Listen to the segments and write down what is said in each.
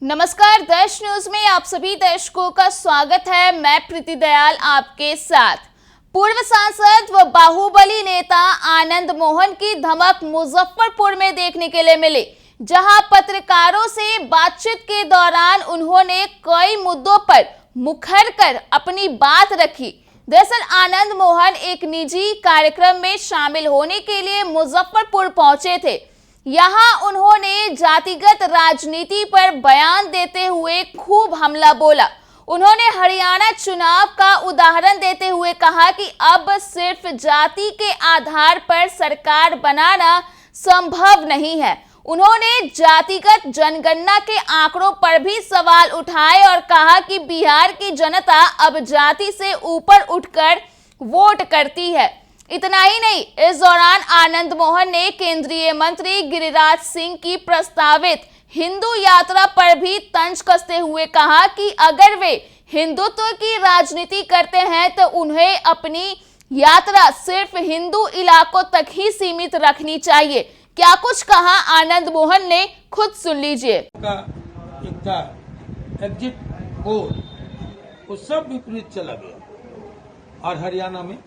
नमस्कार, देश न्यूज में आप सभी दर्शकों का स्वागत है। मैं प्रीति दयाल आपके साथ। पूर्व सांसद व बाहुबली नेता आनंद मोहन की धमक मुजफ्फरपुर में देखने के लिए मिली, जहां पत्रकारों से बातचीत के दौरान उन्होंने कई मुद्दों पर मुखर कर अपनी बात रखी। दरअसल आनंद मोहन एक निजी कार्यक्रम में शामिल होने के लिए मुजफ्फरपुर पहुंचे थे। यहां उन्होंने जातिगत राजनीति पर बयान देते हुए खूब हमला बोला। उन्होंने हरियाणा चुनाव का उदाहरण देते हुए कहा कि अब सिर्फ जाति के आधार पर सरकार बनाना संभव नहीं है। उन्होंने जातिगत जनगणना के आंकड़ों पर भी सवाल उठाए और कहा कि बिहार की जनता अब जाति से ऊपर उठकर वोट करती है। इतना ही नहीं, इस दौरान आनंद मोहन ने केंद्रीय मंत्री गिरिराज सिंह की प्रस्तावित हिंदू यात्रा पर भी तंज कसते हुए कहा कि अगर वे हिंदुत्व की राजनीति करते हैं तो उन्हें अपनी यात्रा सिर्फ हिंदू इलाकों तक ही सीमित रखनी चाहिए। क्या कुछ कहा आनंद मोहन ने, खुद सुन लीजिए। एग्जिट पोल वो सब विपरीत चला गया और हरियाणा में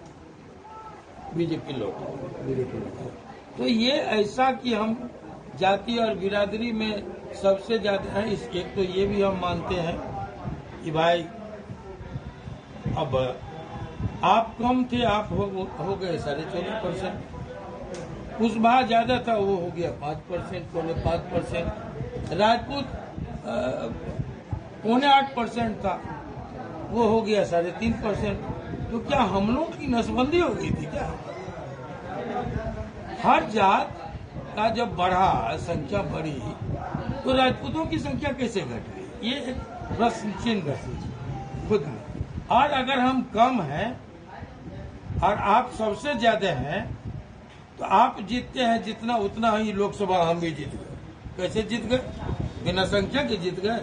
बीजेपी लोग। तो ये ऐसा कि हम जाति और बिरादरी में सबसे ज्यादा है, इसके तो ये भी हम मानते हैं कि भाई अब आप कम थे, आप हो गए 14.5%। कुशवाहा ज्यादा था, वो हो गया 5%, 5%। राजपूत 7.5% था, वो हो गया 3.5%। तो क्या हम लोग की नसबंदी हो गई थी क्या? हर जात का जब बढ़ा, संख्या बढ़ी, तो राजपूतों की संख्या कैसे घट गई? ये एक प्रश्न चिन्ह खुद में। और अगर हम कम हैं और आप सबसे ज्यादा हैं, तो आप जीतते हैं जितना उतना ही लोकसभा हम भी जीत गए। कैसे जीत गए? बिना संख्या के जीत गए।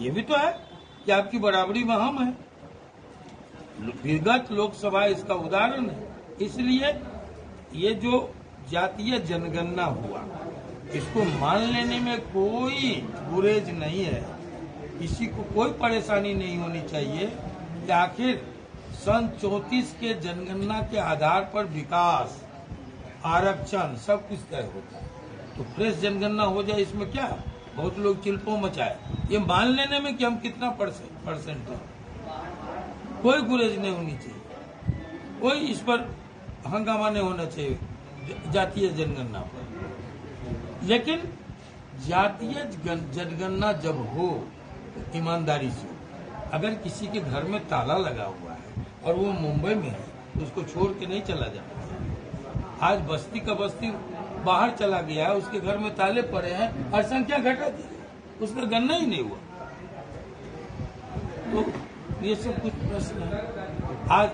ये भी तो है कि आपकी बराबरी में हम हैं। विगत लोकसभा इसका उदाहरण है। इसलिए ये जो जातीय जनगणना हुआ, इसको मान लेने में कोई गुरेज नहीं है। किसी को कोई परेशानी नहीं होनी चाहिए कि आखिर सन 34 के जनगणना के आधार पर विकास, आरक्षण सब कुछ तय होता है। तो फ्रेश जनगणना हो जाए, इसमें क्या? बहुत लोग चिल्पो मचाए। ये मान लेने में कि हम कितना परसेंट है, कोई गुरेज नहीं होनी चाहिए, कोई इस पर हंगामा नहीं होना चाहिए जातीय जनगणना पर। लेकिन जातीय जनगणना जब हो तो ईमानदारी से हो। अगर किसी के घर में ताला लगा हुआ है और वो मुंबई में है, तो उसको छोड़ के नहीं चला जाता। आज बस्ती का बस्ती बाहर चला गया है, उसके घर में ताले पड़े हैं और संख्या घटा दी, उसका गणना ही नहीं हुआ। तो ये सब कुछ प्रश्न है। आज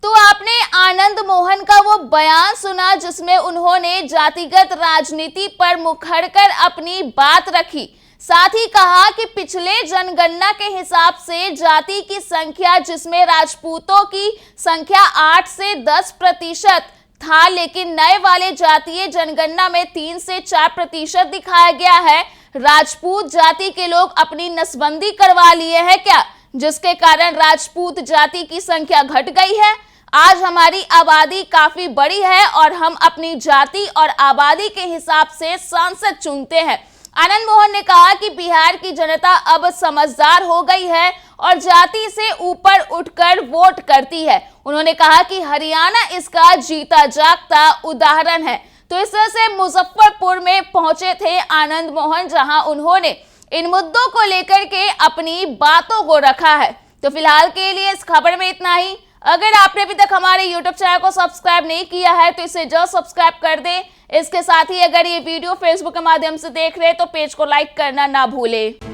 तो आपने आनंद मोहन का वो बयान सुना जिसमें उन्होंने जातिगत राजनीति पर मुखरकर अपनी बात रखी। साथ ही कहा कि पिछले जनगणना के हिसाब से जाति की संख्या, जिसमें राजपूतों की संख्या 8 से 10% था, लेकिन नए वाले जातीय जनगणना में 3 से 4% दिखाया गया है। राजपूत जाति के लोग अपनी नसबंदी करवा लिए हैं क्या, जिसके कारण राजपूत जाति की संख्या घट गई है। आज हमारी आबादी काफी बड़ी है और हम अपनी जाति और आबादी के हिसाब से सांसद चुनते हैं। आनंद मोहन ने कहा कि बिहार की जनता अब समझदार हो गई है और जाति से ऊपर उठकर वोट करती है। उन्होंने कहा कि हरियाणा इसका जीता जागता उदाहरण है। तो इस तरह से मुजफ्फरपुर में पहुंचे थे आनंद मोहन, जहां उन्होंने इन मुद्दों को लेकर के अपनी बातों को रखा है। तो फिलहाल के लिए इस खबर में इतना ही। अगर आपने अभी तक हमारे YouTube चैनल को सब्सक्राइब नहीं किया है तो इसे जल्द सब्सक्राइब कर दें। इसके साथ ही अगर ये वीडियो Facebook के माध्यम से देख रहे हैं तो पेज को लाइक करना ना भूलें।